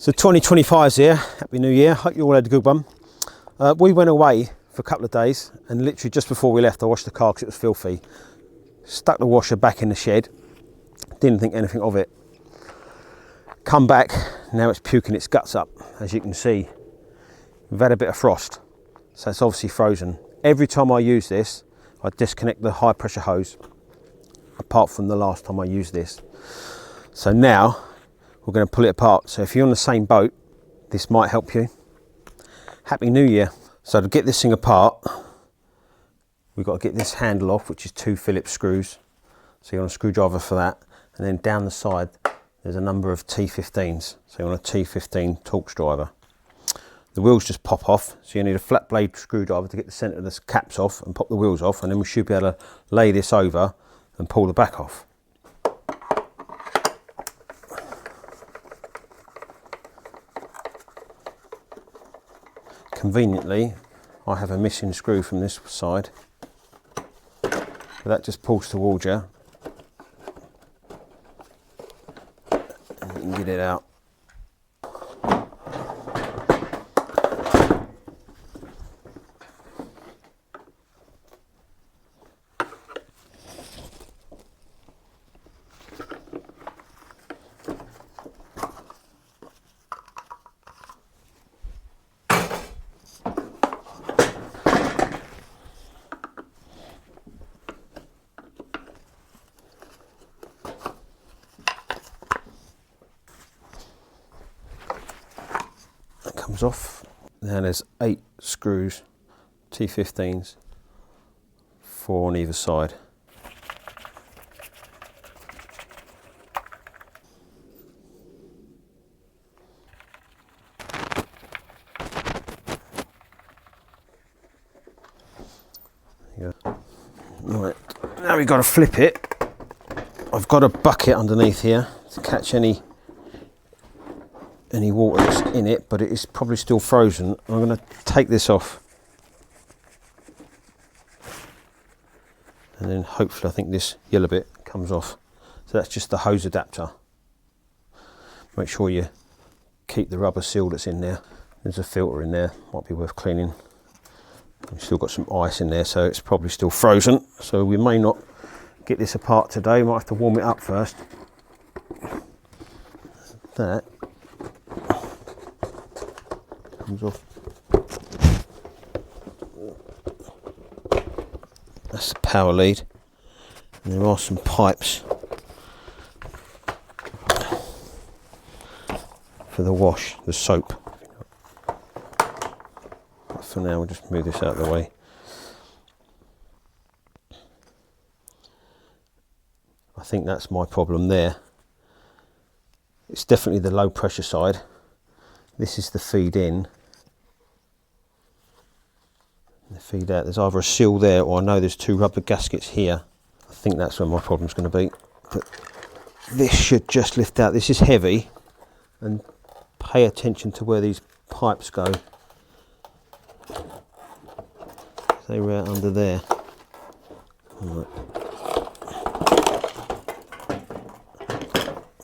So 2025's here, Happy New Year, hope you all had a good one. We went away for a couple of days and literally just before we left I washed the car because it was filthy. Stuck the washer back in the shed, didn't think anything of it. Come back, now it's puking its guts up, as you can see. We've had a bit of frost, so it's obviously frozen. Every time I use this, I disconnect the high pressure hose, apart from the last time I used this. So now, we're going to pull it apart. So if you're on the same boat, this might help you. Happy New Year. So to get this thing apart, we've got to get this handle off, which is 2 Phillips screws. So you want a screwdriver for that. And then down the side, there's a number of T15s. So you want a T15 Torx driver. The wheels just pop off. So you need a flat blade screwdriver to get the centre of the caps off and pop the wheels off. And then we should be able to lay this over and pull the back off. Conveniently, I have a missing screw from this side. But that just pulls towards you. And you can get it out. Comes off. Now there's 8 screws, T15s, 4 on either side. There you go. Right, now we've got to flip it. I've got a bucket underneath here to catch any water that's in it, but it is probably still frozen. I'm going to take this off and then hopefully I think this yellow bit comes off. So that's just the hose adapter. Make sure you keep the rubber seal that's in there. There's a filter in there, might be worth cleaning. We've still got some ice in there, so it's probably still frozen, so we may not get this apart today. We might have to warm it up first. That comes off. That's the power lead, and there are some pipes for the wash, the soap. But for now we'll just move this out of the way. I think that's my problem there. It's definitely the low pressure side. This is the feed in. The feed out. There's either a seal there, or I know there's 2 rubber gaskets here. I think that's where my problem's going to be. But this should just lift out. This is heavy, and pay attention to where these pipes go. They were out under there. Right.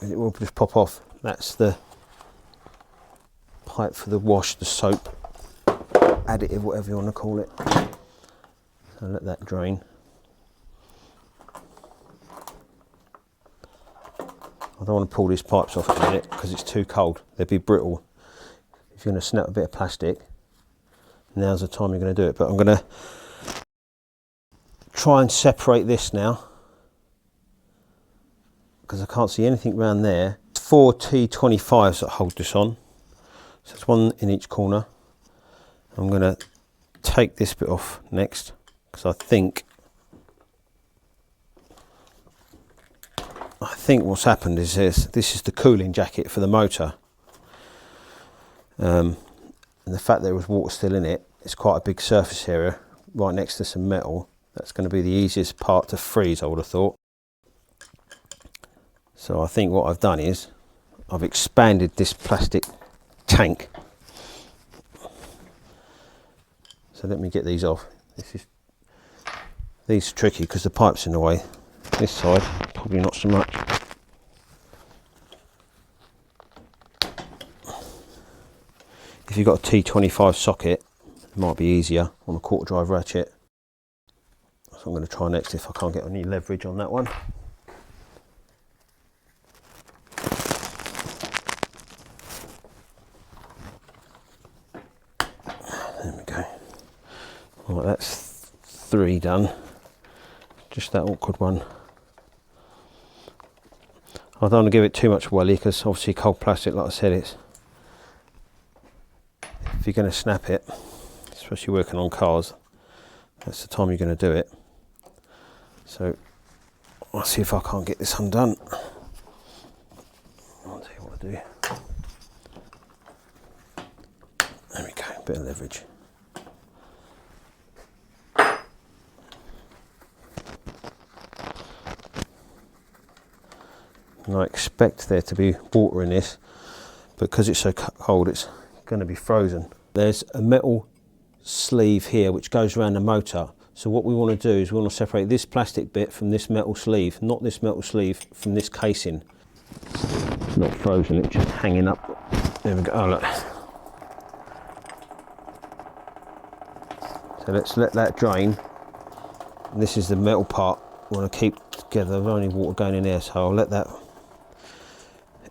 And it will just pop off. That's the pipe for the wash, the soap, additive, whatever you want to call it. So let that drain. I don't want to pull these pipes off at a minute because it's too cold. They'd be brittle. If you're going to snap a bit of plastic, now's the time you're going to do it. But I'm going to try and separate this now because I can't see anything around there. 4 T25s that hold this on. So it's 1 in each corner. I'm going to take this bit off next because I think what's happened is this is the cooling jacket for the motor. And the fact there was water still in it, it's quite a big surface area right next to some metal. That's going to be the easiest part to freeze, I would have thought. So I think what I've done is I've expanded this plastic tank. So let me get these off. These are tricky because the pipe's in the way. This side, probably not so much. If you've got a T25 socket, it might be easier on a quarter drive ratchet. So I'm going to try next if I can't get any leverage on that one. There we go. Right, that's 3 done. Just that awkward one. I don't want to give it too much welly because obviously cold plastic, like I said, if you're going to snap it, especially working on cars, that's the time you're going to do it. So I'll see if I can't get this undone. I'll tell you what I do. There we go, bit of leverage. And I expect there to be water in this, but because it's so cold, it's going to be frozen. There's a metal sleeve here which goes around the motor. So what we want to do is we want to separate this plastic bit from this metal sleeve, not this metal sleeve from this casing. It's not frozen, it's just hanging up. There we go. Oh, look. So let's let that drain. And this is the metal part we want to keep together. There's only water going in there, so I'll let that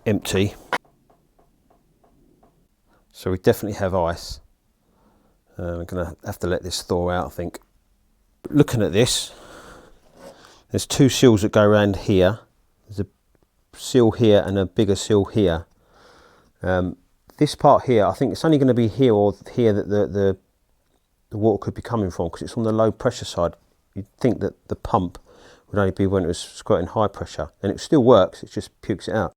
empty. So we definitely have ice. We're going to have to let this thaw out, I think. Looking at this, there's 2 seals that go around here. There's a seal here and a bigger seal here. This part here, I think it's only going to be here or here that the water could be coming from, because it's on the low pressure side. You'd think that the pump would only be when it was squirting high pressure, and it still works, it just pukes it out.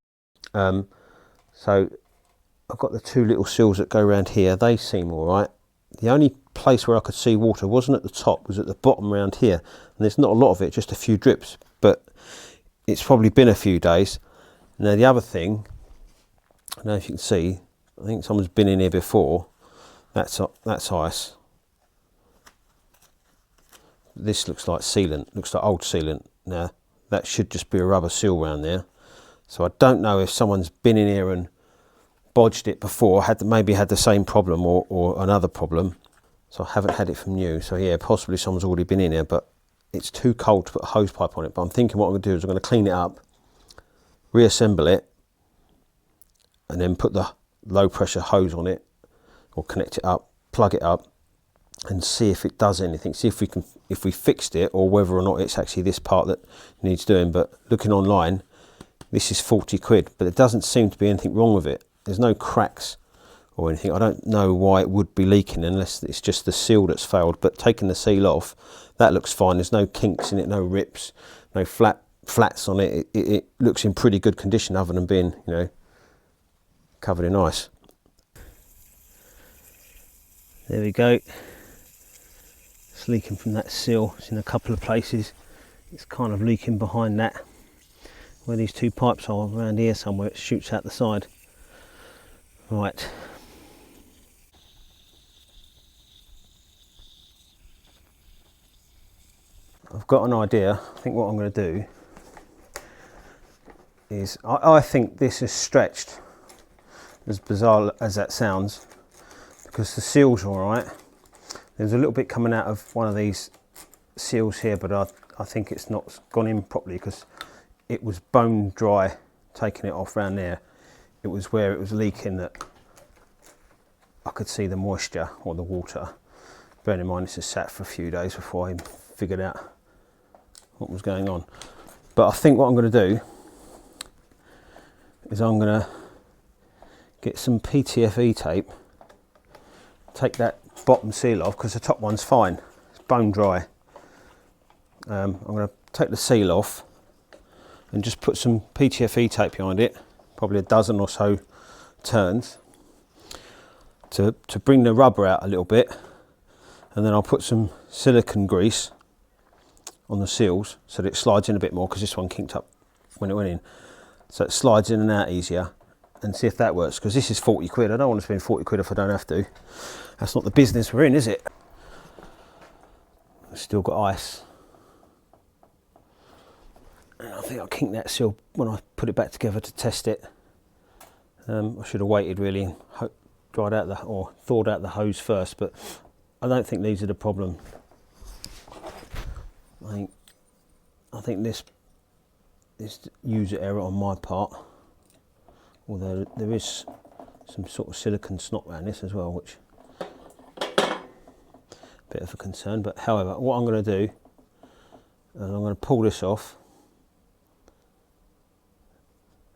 So I've got the 2 little seals that go around here. They seem all right. The only place where I could see water wasn't at the top, was at the bottom around here, and there's not a lot of it, just a few drips, but it's probably been a few days. Now the other thing, I don't know if you can see, I think someone's been in here before. That's ice. This looks like sealant, looks like old sealant. Now that should just be a rubber seal around there. So I don't know if someone's been in here and bodged it before, maybe had the same problem or another problem. So I haven't had it from new. So yeah, possibly someone's already been in here, but it's too cold to put a hose pipe on it. But I'm thinking what I'm going to do is I'm going to clean it up, reassemble it, and then put the low pressure hose on it, or connect it up, plug it up, and see if it does anything. See if we fixed it, or whether or not it's actually this part that needs doing. But looking online, this is 40 quid, but there doesn't seem to be anything wrong with it. There's no cracks or anything. I don't know why it would be leaking unless it's just the seal that's failed. But taking the seal off, that looks fine. There's no kinks in it, no rips, no flats on it. It looks in pretty good condition, other than being, you know, covered in ice. There we go. It's leaking from that seal. It's in a couple of places. It's kind of leaking behind that, where these 2 pipes are, around here somewhere. It shoots out the side. Right. I've got an idea. I think what I'm going to do is, I think this is stretched, as bizarre as that sounds, because the seal's all right. There's a little bit coming out of one of these seals here, but I think it's not gone in properly, because it was bone dry taking it off around there. It was where it was leaking that I could see the moisture or the water. Bearing in mind this has sat for a few days before I figured out what was going on. But I think what I'm going to do is I'm going to get some PTFE tape, take that bottom seal off, because the top one's fine, it's bone dry. I'm going to take the seal off and just put some PTFE tape behind it, probably a dozen or so turns, to bring the rubber out a little bit, and then I'll put some silicone grease on the seals so that it slides in a bit more, because this one kinked up when it went in, so it slides in and out easier, and see if that works, because this is 40 quid. I don't want to spend 40 quid if I don't have to. That's not the business we're in, is it? I've still got ice. And I think I'll kink that seal when I put it back together to test it. I should have waited really and dried out or thawed out the hose first, but I don't think these are the problem. I think this user error on my part, although there is some sort of silicone snot around this as well, which bit of a concern. But however, what I'm going to do is I'm going to pull this off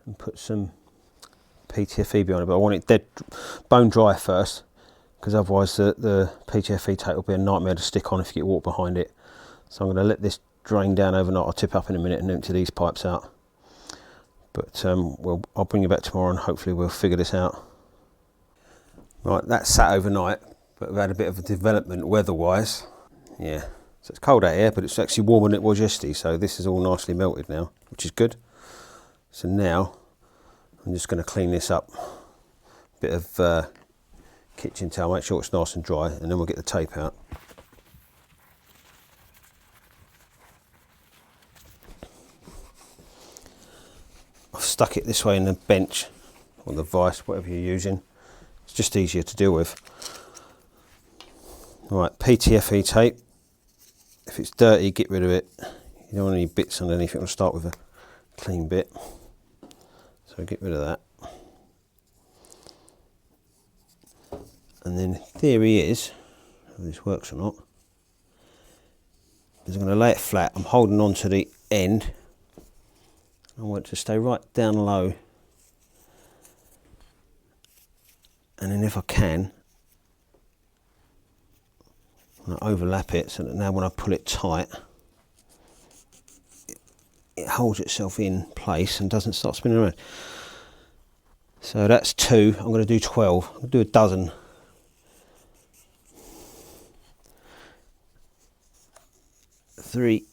and put some PTFE behind it, but I want it dead bone dry first, because otherwise the PTFE tape will be a nightmare to stick on if you get water behind it. So I'm going to let this drain down overnight. I'll tip up in a minute and empty these pipes out. But I'll bring you back tomorrow and hopefully we'll figure this out. Right, that's sat overnight, but we've had a bit of a development weather-wise. Yeah, so it's cold out here, but it's actually warmer than it was yesterday, so this is all nicely melted now, which is good. So now I'm just going to clean this up. Bit of kitchen towel, make sure it's nice and dry, and then we'll get the tape out. I've stuck it this way in the bench, or the vise, whatever you're using. It's just easier to deal with. Right, PTFE tape. If it's dirty, get rid of it. You don't want any bits underneath it. We'll start with a clean bit. So get rid of that. And then theory is, whether this works or not, is I'm going to lay it flat. I'm holding on to the end. I want it to stay right down low. And then if I can, I overlap it so that now when I pull it tight, it holds itself in place and doesn't start spinning around. So that's 2. I'm going to do 12. I'll do a dozen. Three.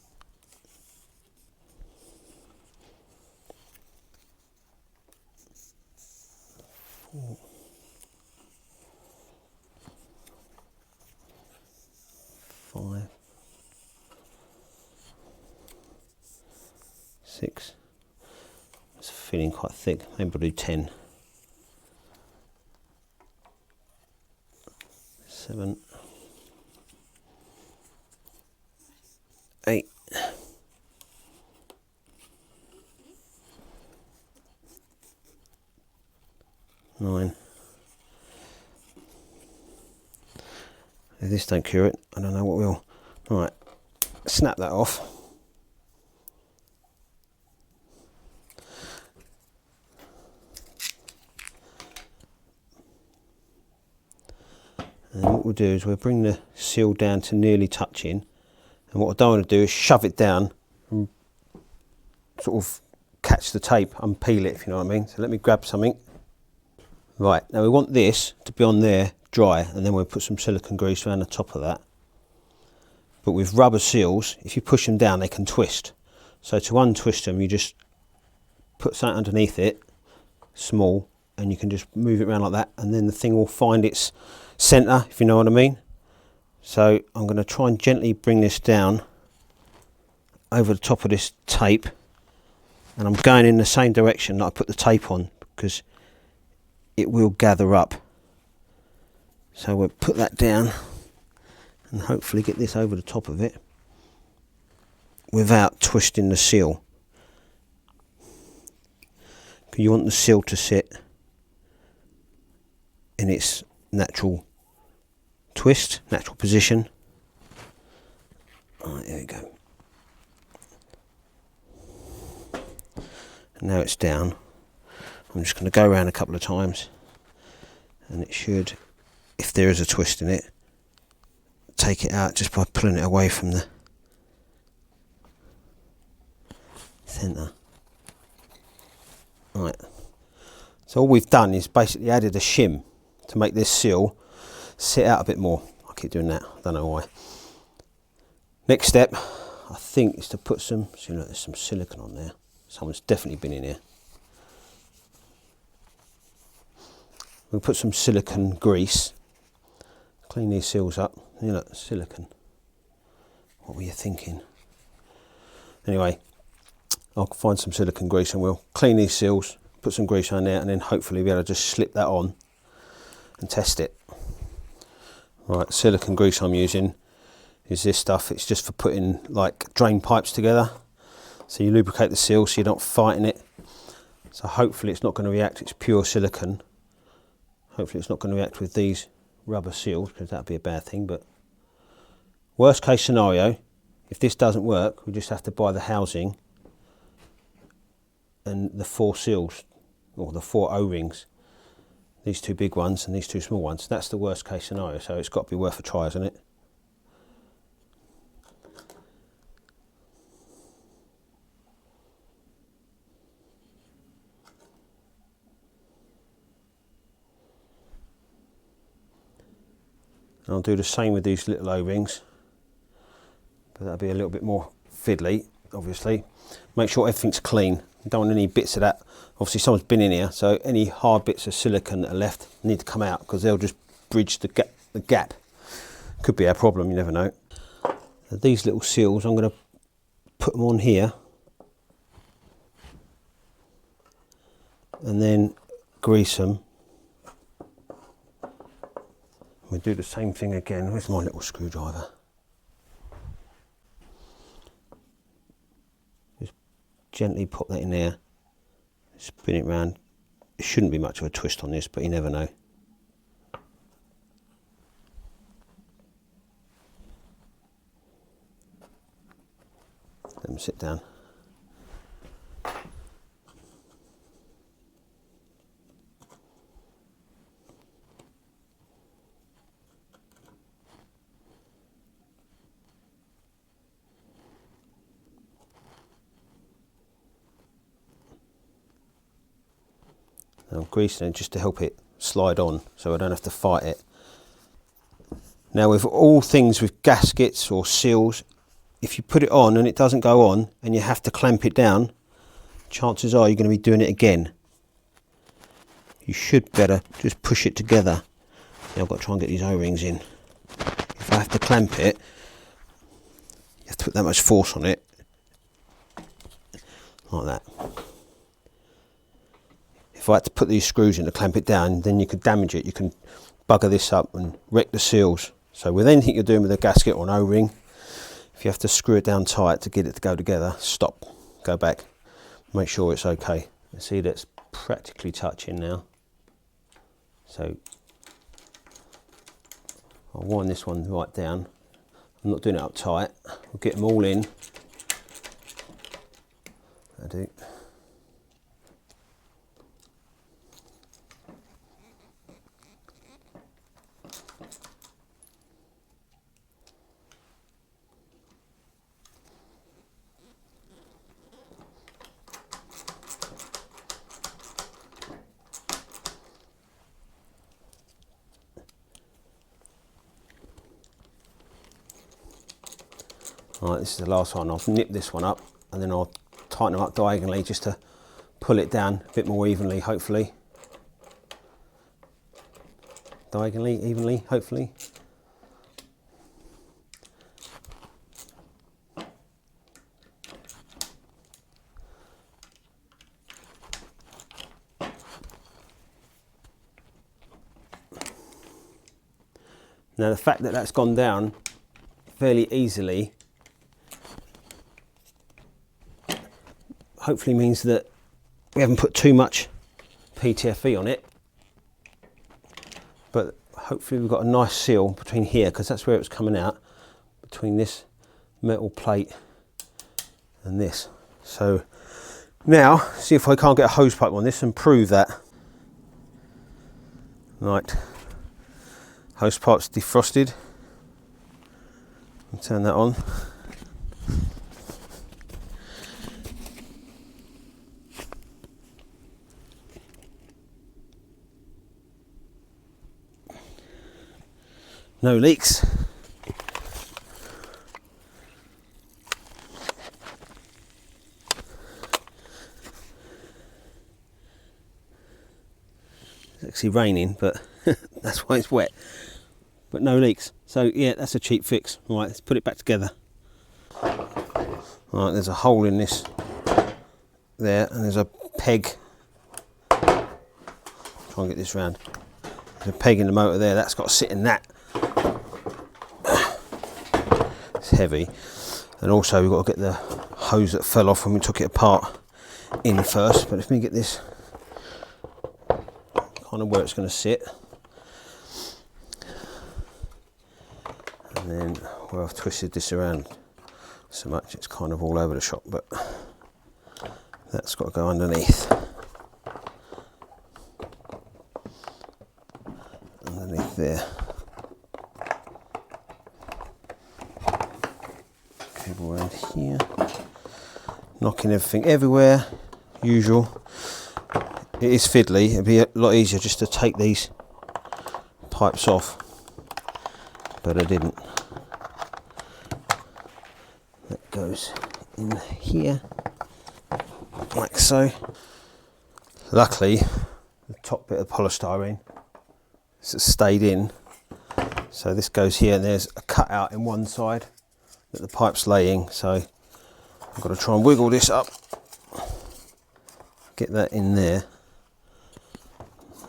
4. 5. 6. It's feeling quite thick. Maybe I'll do 10. 7. 8. 9. If this don't cure it, I don't know what will. Right, snap that off. And what we'll do is we'll bring the seal down to nearly touching. And what I don't want to do is shove it down and sort of catch the tape, unpeel it, if you know what I mean. So let me grab something. Right, now we want this to be on there dry, and then we'll put some silicone grease around the top of that. But with rubber seals, if you push them down, they can twist. So to untwist them, you just put something underneath it, small, and you can just move it around like that, and then the thing will find its centre, if you know what I mean. So I'm going to try and gently bring this down over the top of this tape, and I'm going in the same direction that I put the tape on, because it will gather up. So we'll put that down and hopefully get this over the top of it without twisting the seal. You want the seal to sit in its natural twist, natural position. Alright, there we go. And now it's down. I'm just going to go around a couple of times, and it should, if there is a twist in it, take it out just by pulling it away from the centre. Right, so all we've done is basically added a shim to make this seal sit out a bit more. I keep doing that, I don't know why. Next step, I think, is to put some, see, look, there's some silicone on there. Someone's definitely been in here. We'll put some silicone grease, clean these seals up. You know, silicone. What were you thinking? Anyway, I'll find some silicone grease and we'll clean these seals, put some grease on there, and then hopefully be able to just slip that on. and test it. Right, silicone grease I'm using is this stuff. It's just for putting like drain pipes together. So you lubricate the seal so you're not fighting it. So hopefully it's not going to react, it's pure silicone. Hopefully it's not going to react with these rubber seals, because that'd be a bad thing. But worst case scenario, if this doesn't work, we just have to buy the housing and the 4 seals, or the 4 O-rings. These 2 big ones and these 2 small ones. That's the worst case scenario, so it's got to be worth a try, isn't it? And I'll do the same with these little O-rings, but that'll be a little bit more fiddly, obviously. Make sure everything's clean. You don't want any bits of that. Obviously someone's been in here, so any hard bits of silicone that are left need to come out, because they'll just bridge the gap. Could be a problem, you never know. Now these little seals, I'm going to put them on here and then grease them. We'll do the same thing again. Where's my little screwdriver? Just gently put that in there, spin it round. It shouldn't be much of a twist on this, but you never know. Let them sit down. I'm greasing it just to help it slide on, so I don't have to fight it. Now with all things with gaskets or seals, if you put it on and it doesn't go on and you have to clamp it down, chances are you're going to be doing it again. You should better just push it together. Now I've got to try and get these O-rings in. If I have to clamp it, you have to put that much force on it, like that. If I had to put these screws in to clamp it down, then you could damage it. You can bugger this up and wreck the seals. So with anything you're doing with a gasket or an O-ring, if you have to screw it down tight to get it to go together, stop, go back, make sure it's okay. You see that's practically touching now. So I'll wind this one right down. I'm not doing it up tight. We'll get them all in. I do. Right, this is the last one. I'll nip this one up and then I'll tighten them up diagonally just to pull it down a bit more evenly, hopefully. Diagonally, evenly, hopefully. Now the fact that that's gone down fairly easily hopefully means that we haven't put too much PTFE on it, but hopefully we've got a nice seal between here, because that's where it was coming out, between this metal plate and this. So now see if I can't get a hose pipe on this and prove that. Right, hose pipe's defrosted. I'll turn that on. No leaks. It's actually raining, but that's why it's wet. But no leaks. So yeah, that's a cheap fix. Right, let's put it back together. Right, there's a hole in this there, and there's a peg. Try and get this round. There's a peg in the motor there, that's got to sit in that. It's heavy. And also we've got to get the hose that fell off when we took it apart in first. But if we get this kind of where it's going to sit, and then where I've twisted this around so much it's kind of all over the shop, but that's got to go underneath there. Cable around here, knocking everything everywhere, usual. It is fiddly, it'd be a lot easier just to take these pipes off, but I didn't. That goes in here, like so. Luckily, the top bit of polystyrene has stayed in, so this goes here, and there's a cut out in one side that the pipe's laying, so I've got to try and wiggle this up, get that in there,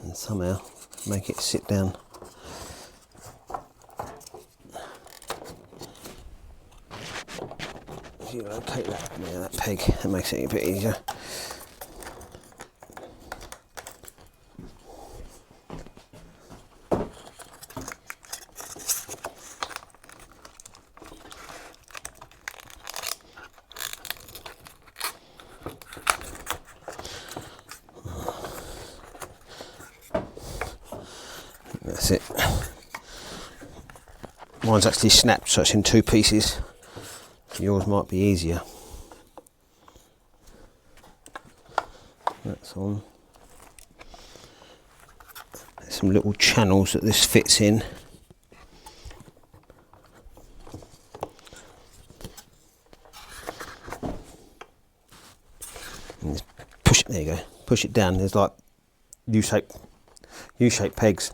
and somehow make it sit down. If you locate that, yeah, that peg, that makes it a bit easier. That's it. Mine's actually snapped, so it's in two pieces. Yours might be easier. That's on. There's some little channels that this fits in. And just push it, there you go. Push it down. There's like U-shaped pegs.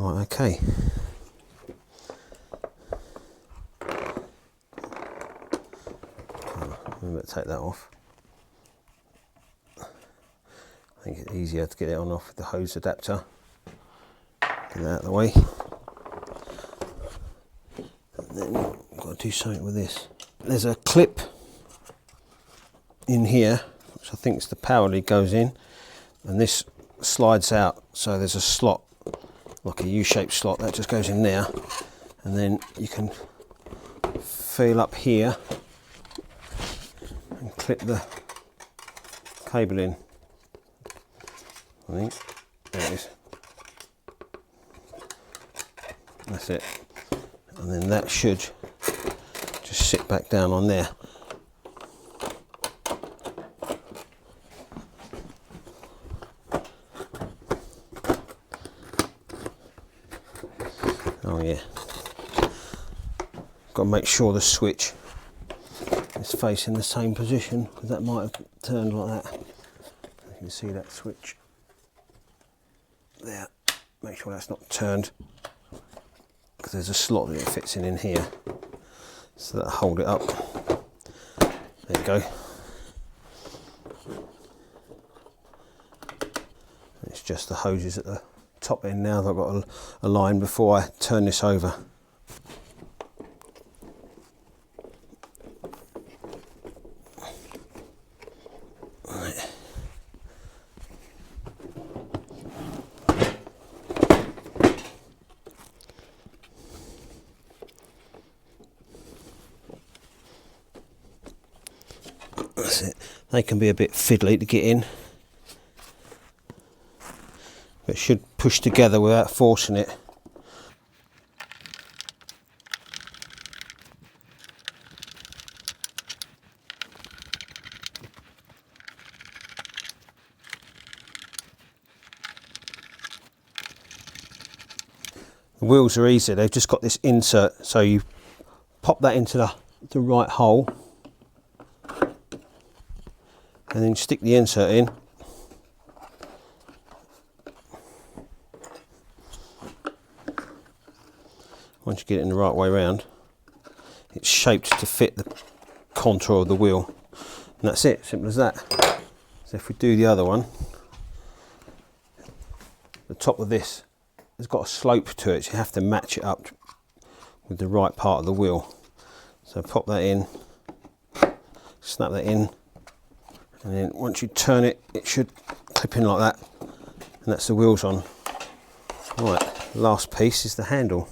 Right, okay. Remember to take that off. I think it's easier to get it on off with the hose adapter. Get that out of the way. And then I've got to do something with this. There's a clip in here, which I think is the power lead goes in, and this slides out, so there's a slot, like a U-shaped slot that just goes in there, and then you can feel up here and clip the cable in. I think there it is. That's it, and then that should just sit back down on there. Oh yeah, got to make sure the switch is facing the same position, because that might have turned like that. You can see that switch there. Make sure that's not turned, because there's a slot that it fits in here, so that'll hold it up. There you go. It's just the hoses at the top end now that I've got to align before I turn this over. Right. That's it. They can be a bit fiddly to get in, but it should push together without forcing it. The wheels are easy, they've just got this insert, so you pop that into the right hole and then stick the insert in. Once you get it in the right way round, it's shaped to fit the contour of the wheel. And that's it, simple as that. So if we do the other one, the top of this has got a slope to it, so you have to match it up with the right part of the wheel. So pop that in, snap that in, and then once you turn it, it should clip in like that, and that's the wheels on. Right, last piece is the handle.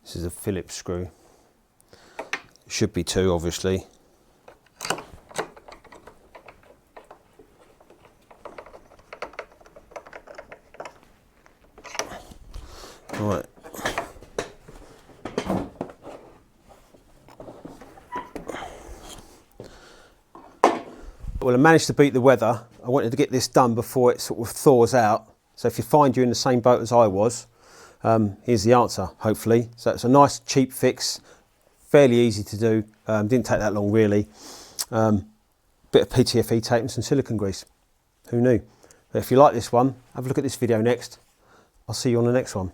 This is a Phillips screw. It should be 2, obviously. Right. Well, I managed to beat the weather. I wanted to get this done before it sort of thaws out. So if you find you're in the same boat as I was, here's the answer, hopefully. So it's a nice cheap fix, fairly easy to do, didn't take that long really. Bit of PTFE tape and some silicone grease, who knew? But if you like this one, have a look at this video next. I'll see you on the next one.